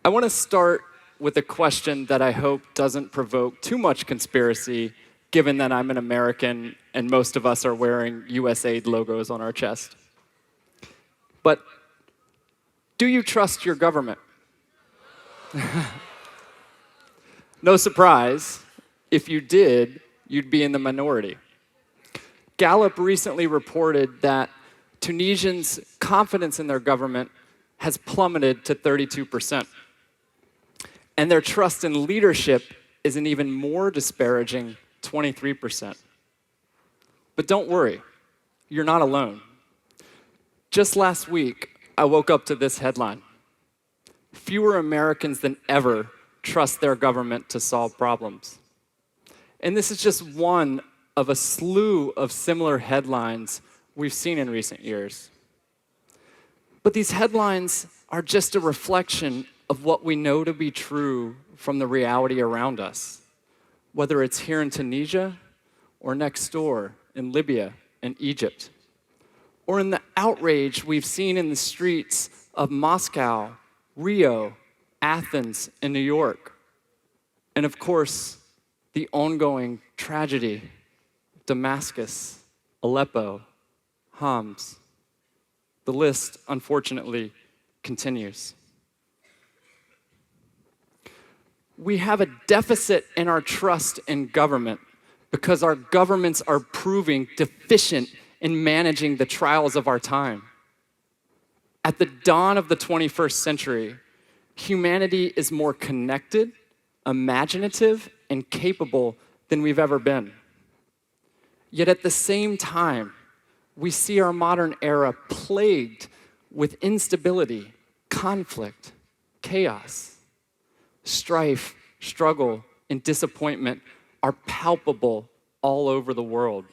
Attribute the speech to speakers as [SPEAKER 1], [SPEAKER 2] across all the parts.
[SPEAKER 1] I want to start with a question that I hope doesn't provoke too much conspiracy, given that I'm an American and most of us are wearing USAID logos on our chest. But do you trust your government? No surprise, if you did, you'd be in the minority. Gallup recently reported that Tunisians' confidence in their government has plummeted to 32%. And their trust in leadership is an even more disparaging 23%. But don't worry, you're not alone. Just last week, I woke up to this headline: fewer Americans than ever trust their government to solve problems. And this is just one of a slew of similar headlines we've seen in recent years. But these headlines are just a reflection of what we know to be true from the reality around us, whether it's here in Tunisia or next door in Libya and Egypt, or in the outrage we've seen in the streets of Moscow, Rio, Athens, and New York, and of course, the ongoing tragedy, Damascus, Aleppo, Homs. The list, unfortunately, continues. We have a deficit in our trust in government because our governments are proving deficient in managing the trials of our time. At the dawn of the 21st century, humanity is more connected, imaginative, and capable than we've ever been. Yet at the same time, we see our modern era plagued with instability, conflict, chaos. Strife, struggle, and disappointment are palpable all over the world.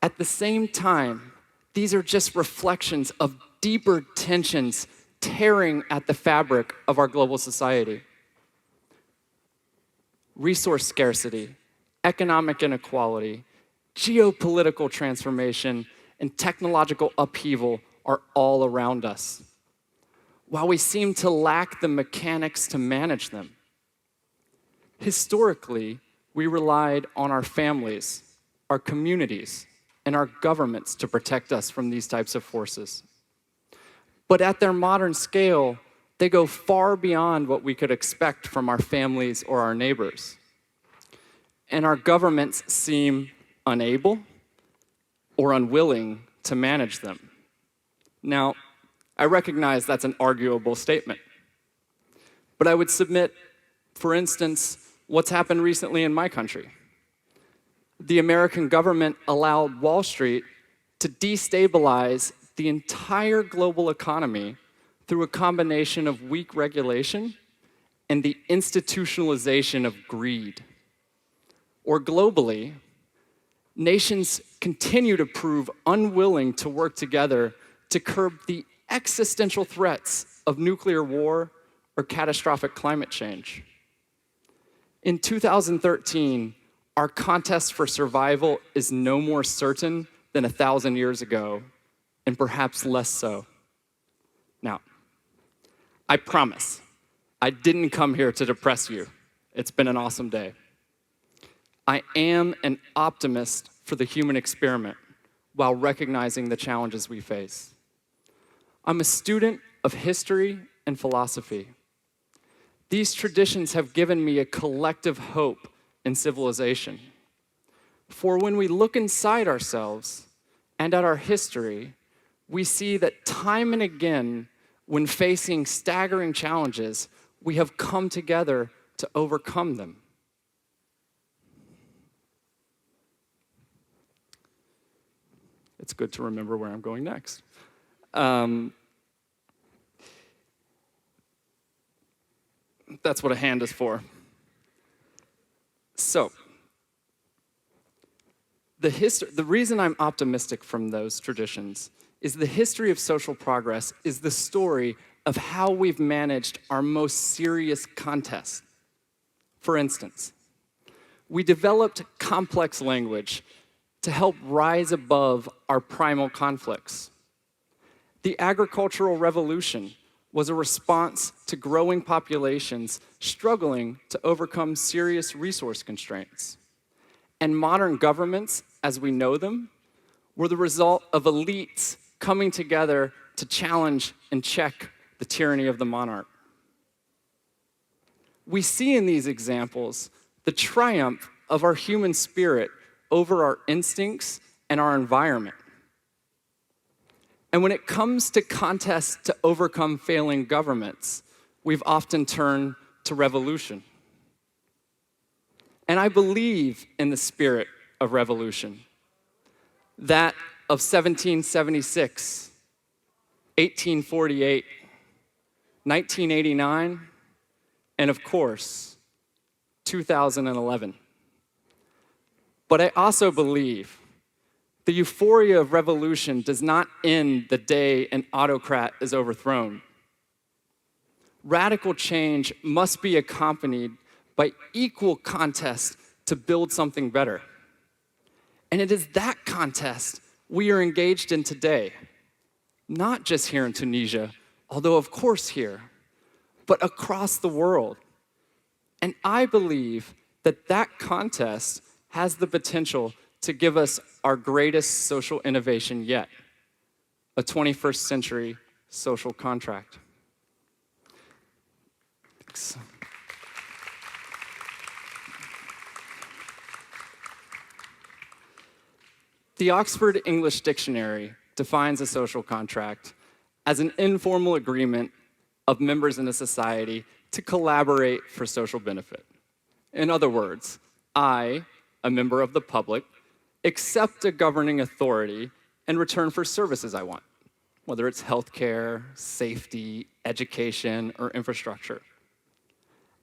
[SPEAKER 1] At the same time, these are just reflections of deeper tensions tearing at the fabric of our global society. Resource scarcity, economic inequality, geopolitical transformation, and technological upheaval are all around us, while we seem to lack the mechanics to manage them. Historically, we relied on our families, our communities, and our governments to protect us from these types of forces. But at their modern scale, they go far beyond what we could expect from our families or our neighbors. And our governments seem unable or unwilling to manage them. Now, I recognize that's an arguable statement. But I would submit, for instance, what's happened recently in my country. The American government allowed Wall Street to destabilize the entire global economy through a combination of weak regulation and the institutionalization of greed. Or globally, nations continue to prove unwilling to work together to curb the existential threats of nuclear war or catastrophic climate change. In 2013, our contest for survival is no more certain than 1,000 years ago, and perhaps less so. Now, I promise, I didn't come here to depress you. It's been an awesome day. I am an optimist for the human experiment while recognizing the challenges we face. I'm a student of history and philosophy. These traditions have given me a collective hope in civilization. For when we look inside ourselves and at our history, we see that time and again, when facing staggering challenges, we have come together to overcome them. It's good to remember where I'm going next. That's what a hand is for. So, the reason I'm optimistic from those traditions is the history of social progress is the story of how we've managed our most serious contests. For instance, we developed complex language to help rise above our primal conflicts. The agricultural revolution was a response to growing populations struggling to overcome serious resource constraints. And modern governments, as we know them, were the result of elites coming together to challenge and check the tyranny of the monarch. We see in these examples the triumph of our human spirit over our instincts and our environment. And when it comes to contests to overcome failing governments, we've often turned to revolution. And I believe in the spirit of revolution, that of 1776, 1848, 1989, and of course, 2011. But I also believe the euphoria of revolution does not end the day an autocrat is overthrown. Radical change must be accompanied by equal contest to build something better. And it is that contest we are engaged in today, not just here in Tunisia, although of course here, but across the world. And I believe that that contest has the potential to give us our greatest social innovation yet, a 21st century social contract. Thanks. The Oxford English Dictionary defines a social contract as an informal agreement of members in a society to collaborate for social benefit. In other words, I, a member of the public, accept a governing authority in return for services I want, whether it's healthcare, safety, education, or infrastructure.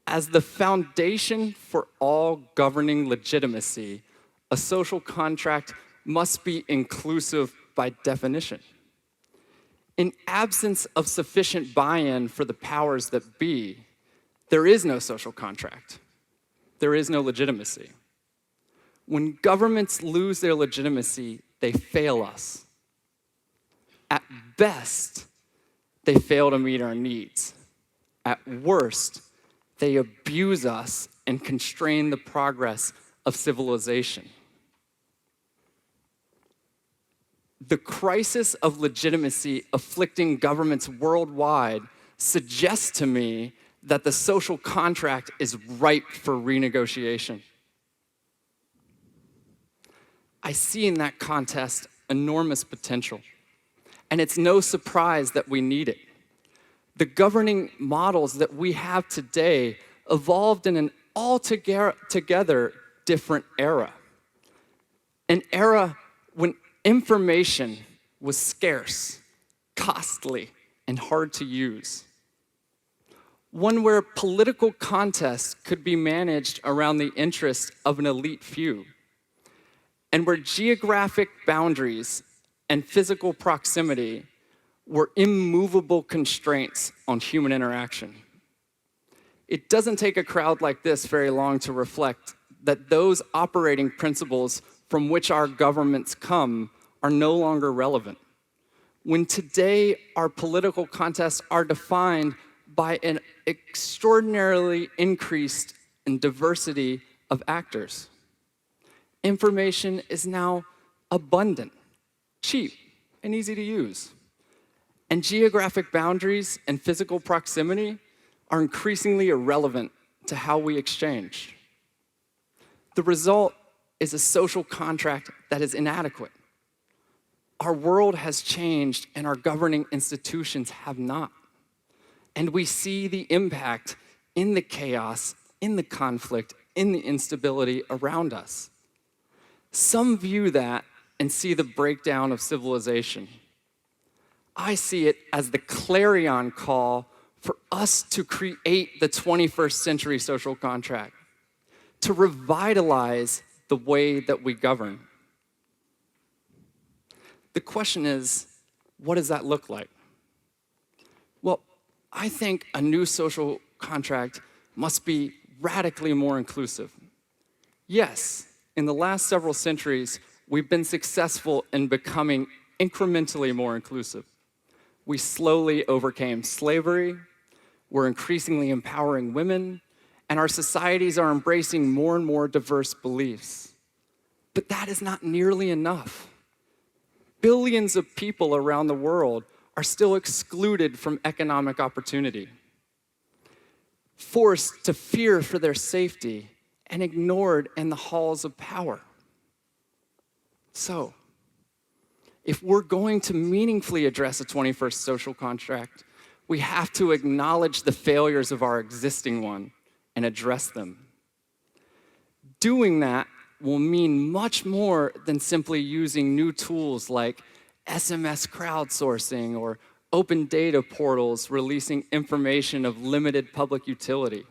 [SPEAKER 1] As the foundation for all governing legitimacy, a social contract must be inclusive by definition. In absence of sufficient buy-in for the powers that be, there is no social contract. There is no legitimacy. When governments lose their legitimacy, they fail us. At best, they fail to meet our needs. At worst, they abuse us and constrain the progress of civilization. The crisis of legitimacy afflicting governments worldwide suggests to me that the social contract is ripe for renegotiation. I see in that contest enormous potential, and it's no surprise that we need it. The governing models that we have today evolved in an altogether different era. An era when information was scarce, costly, and hard to use. One where political contests could be managed around the interests of an elite few, and where geographic boundaries and physical proximity were immovable constraints on human interaction. It doesn't take a crowd like this very long to reflect that those operating principles from which our governments come are no longer relevant. When today our political contests are defined by an extraordinarily increased in diversity of actors. Information is now abundant, cheap, and easy to use. And geographic boundaries and physical proximity are increasingly irrelevant to how we exchange. The result is a social contract that is inadequate. Our world has changed and our governing institutions have not. And we see the impact in the chaos, in the conflict, in the instability around us. Some view that and see the breakdown of civilization. I see it as the clarion call for us to create the 21st century social contract, to revitalize the way that we govern. The question is, what does that look like? Well, I think a new social contract must be radically more inclusive. Yes, in the last several centuries, we've been successful in becoming incrementally more inclusive. we slowly overcame slavery, we're increasingly empowering women, and our societies are embracing more and more diverse beliefs. But that is not nearly enough. Billions of people around the world are still excluded from economic opportunity, forced to fear for their safety, and ignored in the halls of power. So, if we're going to meaningfully address a 21st social contract, we have to acknowledge the failures of our existing one and address them. Doing that will mean much more than simply using new tools like SMS crowdsourcing or open data portals releasing information of limited public utility.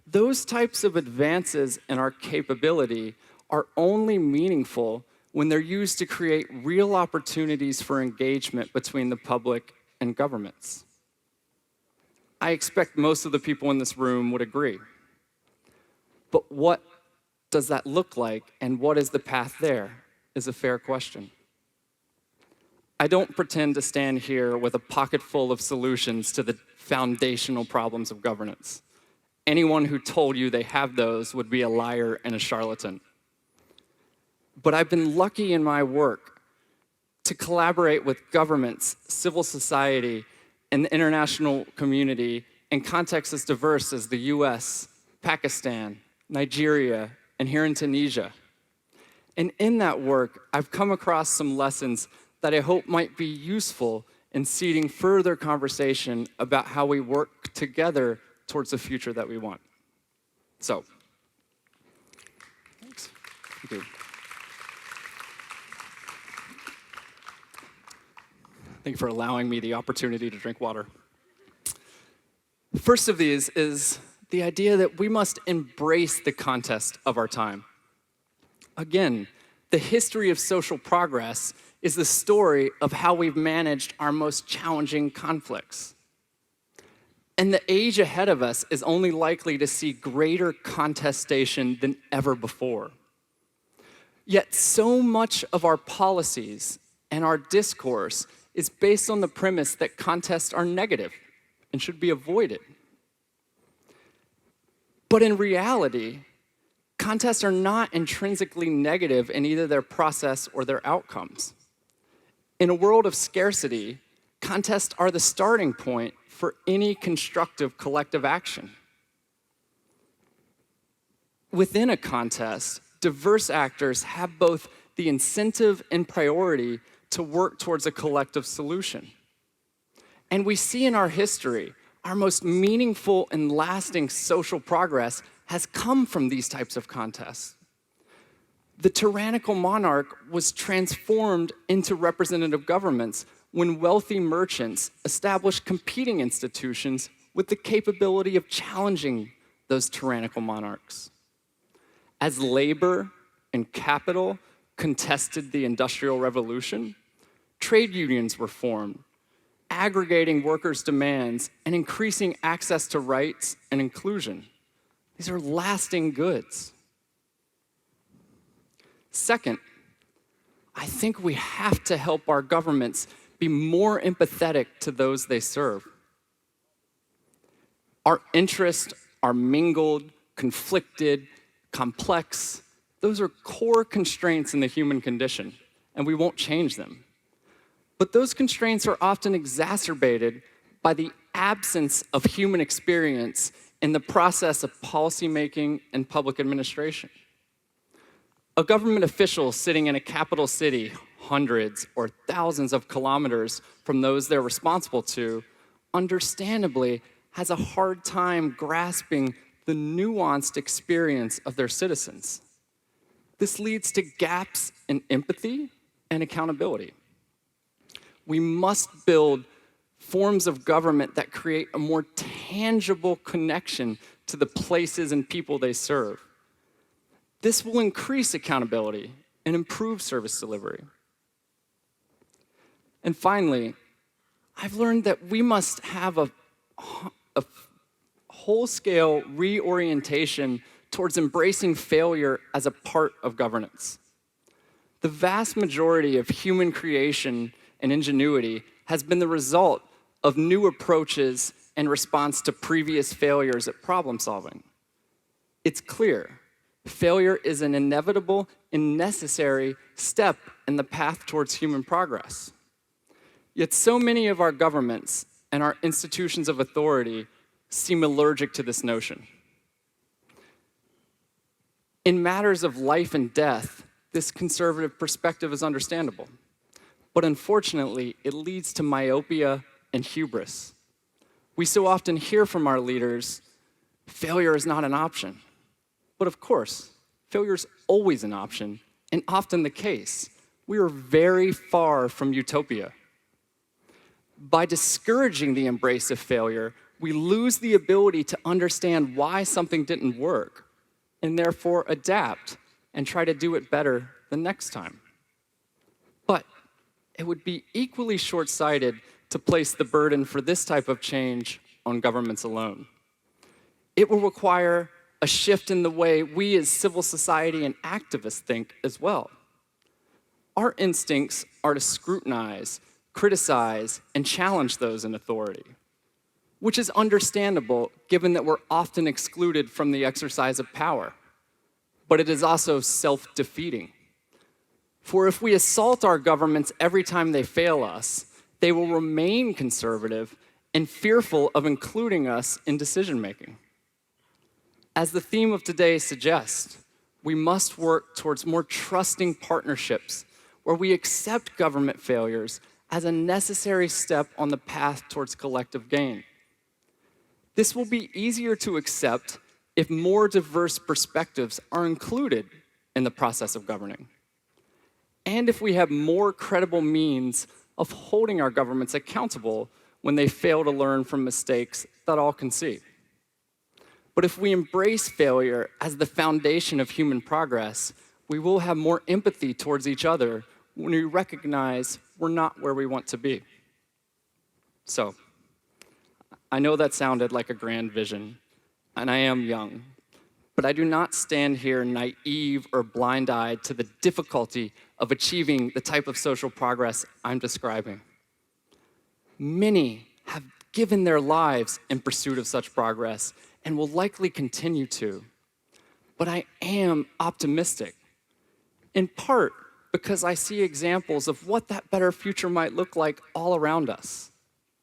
[SPEAKER 1] Those types of advances in our capability are only meaningful when they're used to create real opportunities for engagement between the public and governments. I expect most of the people in this room would agree. But what does that look like, and what is the path there, is a fair question. I don't pretend to stand here with a pocket full of solutions to the foundational problems of governance. Anyone who told you they have those would be a liar and a charlatan. But I've been lucky in my work to collaborate with governments, civil society, and the international community in contexts as diverse as the US, Pakistan, Nigeria, and here in Tunisia. And in that work, I've come across some lessons that I hope might be useful in seeding further conversation about how we work together towards the future that we want. So, thanks. Thank you. Thank you for allowing me the opportunity to drink water. The first of these is the idea that we must embrace the contest of our time. Again, the history of social progress is the story of how we've managed our most challenging conflicts. And the age ahead of us is only likely to see greater contestation than ever before. Yet so much of our policies and our discourse is based on the premise that contests are negative and should be avoided. But in reality, contests are not intrinsically negative in either their process or their outcomes. In a world of scarcity, contests are the starting point for any constructive collective action. Within a contest, diverse actors have both the incentive and priority to work towards a collective solution. And we see in our history, our most meaningful and lasting social progress has come from these types of contests. The tyrannical monarch was transformed into representative governments when wealthy merchants established competing institutions with the capability of challenging those tyrannical monarchs. As labor and capital contested the Industrial Revolution, trade unions were formed, aggregating workers' demands and increasing access to rights and inclusion. These are lasting goods. Second, I think we have to help our governments be more empathetic to those they serve. Our interests are mingled, conflicted, complex. Those are core constraints in the human condition, and we won't change them. But those constraints are often exacerbated by the absence of human experience in the process of policymaking and public administration. A government official sitting in a capital city, hundreds or thousands of kilometers from those they're responsible to, understandably has a hard time grasping the nuanced experience of their citizens. This leads to gaps in empathy and accountability. We must build forms of government that create a more tangible connection to the places and people they serve. This will increase accountability and improve service delivery. And finally, I've learned that we must have a whole-scale reorientation towards embracing failure as a part of governance. The vast majority of human creation and ingenuity has been the result of new approaches in response to previous failures at problem solving. It's clear, failure is an inevitable and necessary step in the path towards human progress. Yet so many of our governments and our institutions of authority seem allergic to this notion. In matters of life and death, this conservative perspective is understandable. But unfortunately, it leads to myopia and hubris. We so often hear from our leaders, failure is not an option. But of course, failure is always an option, and often the case. We are very far from utopia. By discouraging the embrace of failure, we lose the ability to understand why something didn't work, and therefore adapt and try to do it better the next time. But it would be equally short-sighted to place the burden for this type of change on governments alone. It will require a shift in the way we as civil society and activists think as well. Our instincts are to scrutinize, criticize, and challenge those in authority, which is understandable given that we're often excluded from the exercise of power. But it is also self-defeating. For if we assault our governments every time they fail us, they will remain conservative and fearful of including us in decision-making. As the theme of today suggests, we must work towards more trusting partnerships where we accept government failures as a necessary step on the path towards collective gain. This will be easier to accept if more diverse perspectives are included in the process of governing, and if we have more credible means of holding our governments accountable when they fail to learn from mistakes that all can see. But if we embrace failure as the foundation of human progress, we will have more empathy towards each other when we recognize we're not where we want to be. So, I know that sounded like a grand vision, and I am young, but I do not stand here naive or blind-eyed to the difficulty of achieving the type of social progress I'm describing. Many have given their lives in pursuit of such progress and will likely continue to. But I am optimistic, in part because I see examples of what that better future might look like all around us,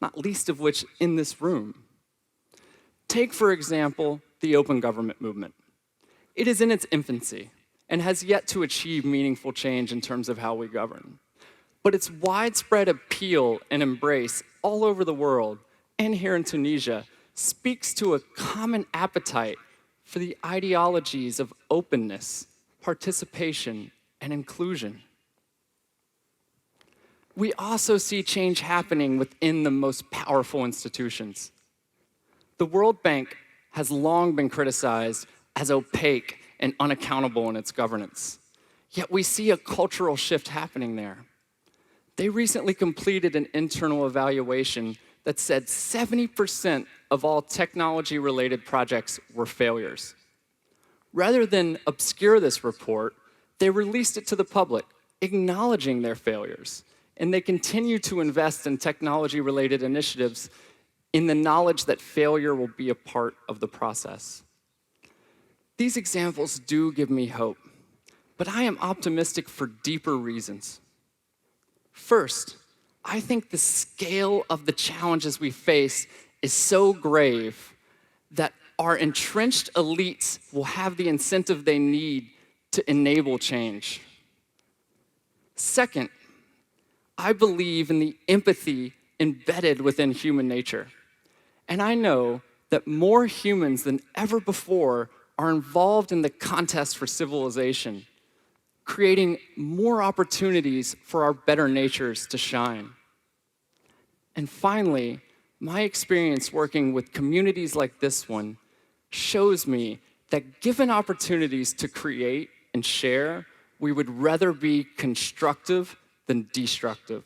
[SPEAKER 1] not least of which in this room. Take, for example, the open government movement. It is in its infancy and has yet to achieve meaningful change in terms of how we govern. But its widespread appeal and embrace all over the world, and here in Tunisia, speaks to a common appetite for the ideologies of openness, participation, and inclusion. We also see change happening within the most powerful institutions. The World Bank has long been criticized as opaque and unaccountable in its governance. Yet we see a cultural shift happening there. They recently completed an internal evaluation that said 70% of all technology-related projects were failures. Rather than obscure this report, they released it to the public, acknowledging their failures, and they continue to invest in technology-related initiatives in the knowledge that failure will be a part of the process. These examples do give me hope, but I am optimistic for deeper reasons. First, I think the scale of the challenges we face is so grave that our entrenched elites will have the incentive they need to enable change. Second, I believe in the empathy embedded within human nature. And I know that more humans than ever before are involved in the contest for civilization, creating more opportunities for our better natures to shine. And finally, my experience working with communities like this one shows me that given opportunities to create and share, we would rather be constructive than destructive.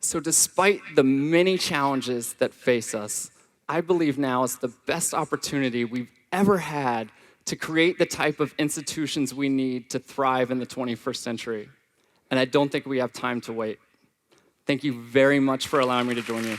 [SPEAKER 1] So despite the many challenges that face us, I believe now is the best opportunity we've ever had to create the type of institutions we need to thrive in the 21st century. And I don't think we have time to wait. Thank you very much for allowing me to join you.